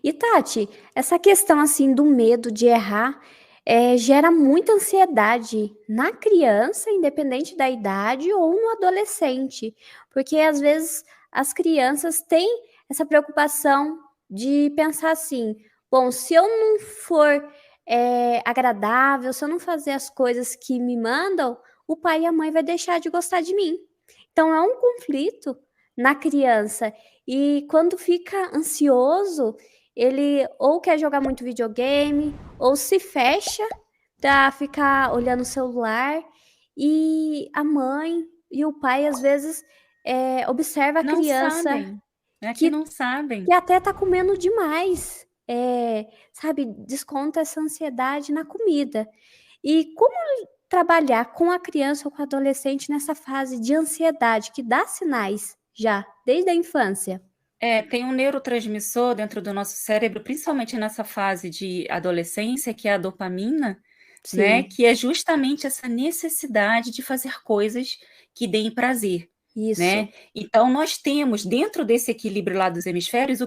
E Tati, essa questão assim do medo de errar gera muita ansiedade na criança, independente da idade, ou no adolescente, porque às vezes as crianças têm essa preocupação de pensar assim: bom, se eu não for agradável, se eu não fazer as coisas que me mandam, o pai e a mãe vai deixar de gostar de mim. Então é um conflito na criança. E quando fica ansioso, ele ou quer jogar muito videogame, ou se fecha para ficar olhando o celular. E a mãe e o pai, às vezes, observa a Não criança sabem, é que que, não sabem. que até tá comendo demais. Sabe, desconta essa ansiedade na comida. E como trabalhar com a criança ou com o adolescente nessa fase de ansiedade, que dá sinais já, desde a infância? Tem um neurotransmissor dentro do nosso cérebro, principalmente nessa fase de adolescência, que é a dopamina, né? Sim, Que é justamente essa necessidade de fazer coisas que deem prazer, né? isso. Então, nós temos dentro desse equilíbrio lá dos hemisférios,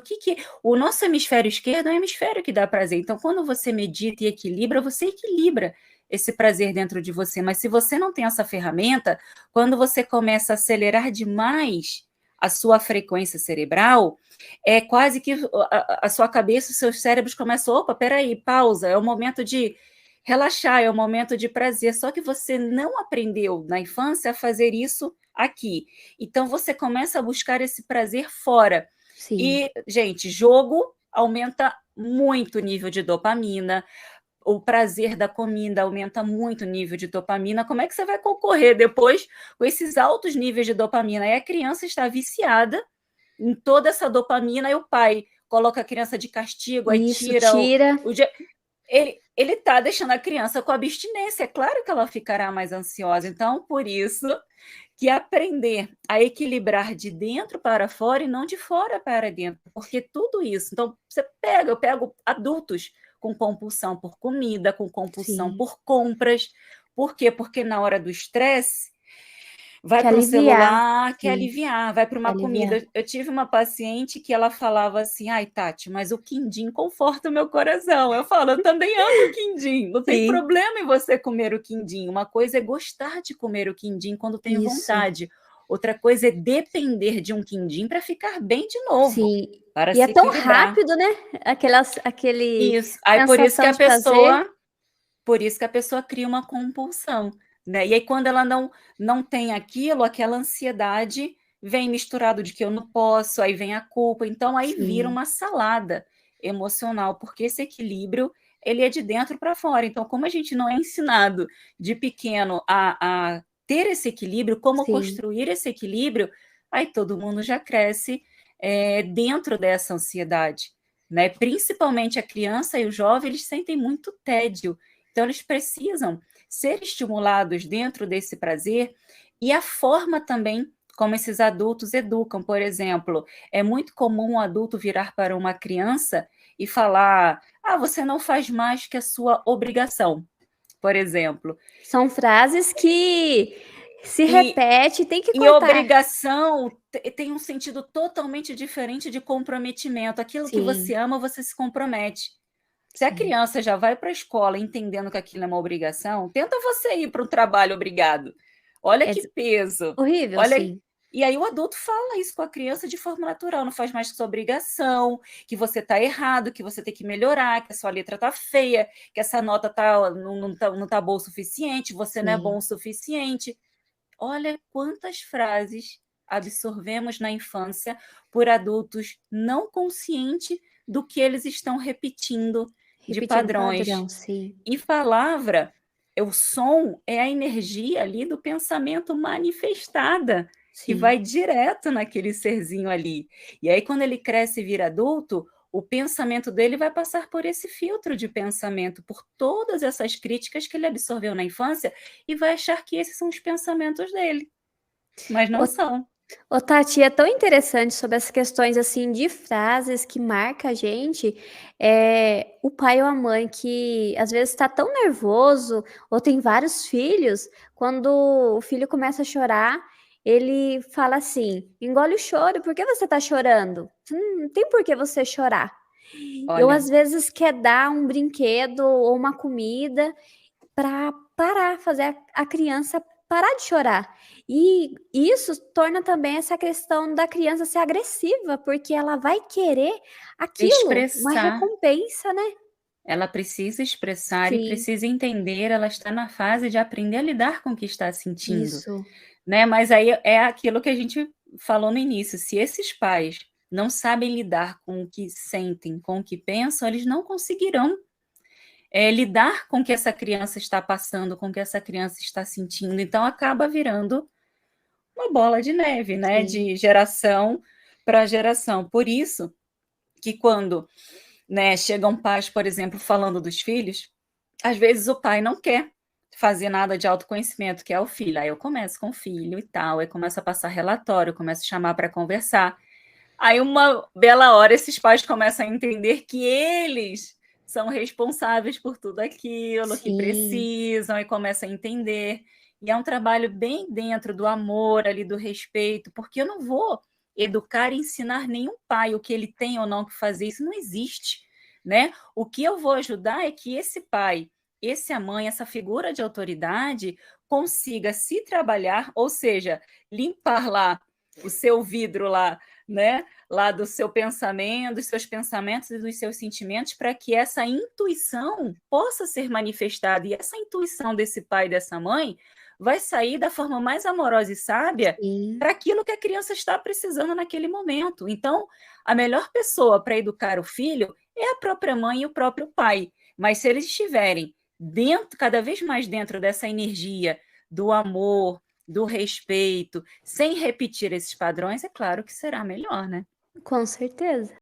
o nosso hemisfério esquerdo é o hemisfério que dá prazer. Então, quando você medita e equilibra, você equilibra esse prazer dentro de você. Mas se você não tem essa ferramenta, quando você começa a acelerar demais a sua frequência cerebral, é quase que a sua cabeça, os seus cérebros começam, opa, peraí, pausa, é o momento de relaxar, é o momento de prazer, só que você não aprendeu na infância a fazer isso aqui. Então você começa a buscar esse prazer fora. Sim. E, gente, jogo aumenta muito o nível de dopamina, o prazer da comida aumenta muito o nível de dopamina. Como é que você vai concorrer depois com esses altos níveis de dopamina? Aí a criança está viciada em toda essa dopamina e o pai coloca a criança de castigo, aí Isso tira tira. o dia. Ele está deixando a criança com abstinência. É claro que ela ficará mais ansiosa. Então, por isso que aprender a equilibrar de dentro para fora e não de fora para dentro, porque tudo isso. Então, eu pego adultos com compulsão por comida, com compulsão Sim. por compras. Por quê? Porque na hora do estresse, vai Que para um aliviar. celular, quer Sim, aliviar, vai para que uma aliviar. comida. Eu tive uma paciente que ela falava assim: ai, Tati, mas o quindim conforta o meu coração. Eu falo, eu também amo o quindim, não tem Sim, problema em você comer o quindim. Uma coisa é gostar de comer o quindim quando tenho isso. vontade, outra coisa é depender de um quindim para ficar bem de novo, Sim. para E é se tão equilibrar. rápido, né? Aquele Isso. Aí sensação de prazer. por isso que a pessoa cria uma compulsão, né? E aí quando ela não tem aquilo, aquela ansiedade vem misturado de que eu não posso, aí vem a culpa, então aí vira Sim, uma salada emocional, porque esse equilíbrio ele é de dentro para fora. Então, como a gente não é ensinado de pequeno a ter esse equilíbrio, como sim. construir esse equilíbrio, aí todo mundo já cresce dentro dessa ansiedade, né? Principalmente a criança e o jovem, eles sentem muito tédio. Então, eles precisam ser estimulados dentro desse prazer e a forma também como esses adultos educam. Por exemplo, é muito comum um adulto virar para uma criança e falar: ah, você não faz mais que a sua obrigação, por exemplo. São frases que se E, repete, tem que e cortar. obrigação tem um sentido totalmente diferente de comprometimento. Aquilo que você Sim, ama, você se compromete. Se a sim. criança já vai para a escola entendendo que aquilo é uma obrigação, tenta você ir para um trabalho obrigado. Olha É que peso. horrível, Olha. sim. E aí o adulto fala isso com a criança de forma natural, não faz mais que sua obrigação, que você está errado, que você tem que melhorar, que a sua letra está feia, que essa nota não tá boa o suficiente, você não é bom Sim. o suficiente. Olha quantas frases absorvemos na infância por adultos não conscientes do que eles estão repetindo de Repetindo padrões. padrão, sim. E palavra, o som é a energia ali do pensamento manifestada, que vai Sim. direto naquele serzinho ali. E aí, quando ele cresce e vira adulto, o pensamento dele vai passar por esse filtro de pensamento, por todas essas críticas que ele absorveu na infância, e vai achar que esses são os pensamentos dele, mas não são. Ô, Tati, é tão interessante sobre as questões assim de frases que marca a gente, o pai ou a mãe que às vezes está tão nervoso ou tem vários filhos, quando o filho começa a chorar, ele fala assim: engole o choro, por que você está chorando? Não tem por que você chorar. Eu, Olha, às vezes, quer dar um brinquedo ou uma comida para parar, fazer a criança parar de chorar. E isso torna também essa questão da criança ser agressiva, porque ela vai querer aquilo, uma expressar, recompensa, né? ela precisa expressar e Sim, precisa entender, ela está na fase de aprender a lidar com o que está sentindo, isso, né? Mas aí é aquilo que a gente falou no início, se esses pais não sabem lidar com o que sentem, com o que pensam, eles não conseguirão lidar com o que essa criança está passando, com o que essa criança está sentindo. Então acaba virando uma bola de neve, né? sim, De geração para geração. Por isso que quando, né, chegam pais, por exemplo, falando dos filhos, às vezes o pai não quer fazer nada de autoconhecimento, que é o filho. Aí eu começo com o filho e tal, aí começo a passar relatório, começo a chamar para conversar. Aí uma bela hora esses pais começam a entender que eles são responsáveis por tudo aquilo que sim, precisam e começam a entender. E é um trabalho bem dentro do amor ali, do respeito, porque eu não vou educar e ensinar nenhum pai o que ele tem ou não que fazer, isso não existe, né? O que eu vou ajudar é que esse pai, essa mãe, essa figura de autoridade consiga se trabalhar, ou seja, limpar lá o seu vidro lá, né? Lá do seu pensamento, dos seus pensamentos e dos seus sentimentos, para que essa intuição possa ser manifestada. E essa intuição desse pai e dessa mãe vai sair da forma mais amorosa e sábia sim, para aquilo que a criança está precisando naquele momento. Então, a melhor pessoa para educar o filho é a própria mãe e o próprio pai. Mas se eles estiverem dentro, cada vez mais dentro dessa energia do amor, do respeito, sem repetir esses padrões, é claro que será melhor, né? com certeza.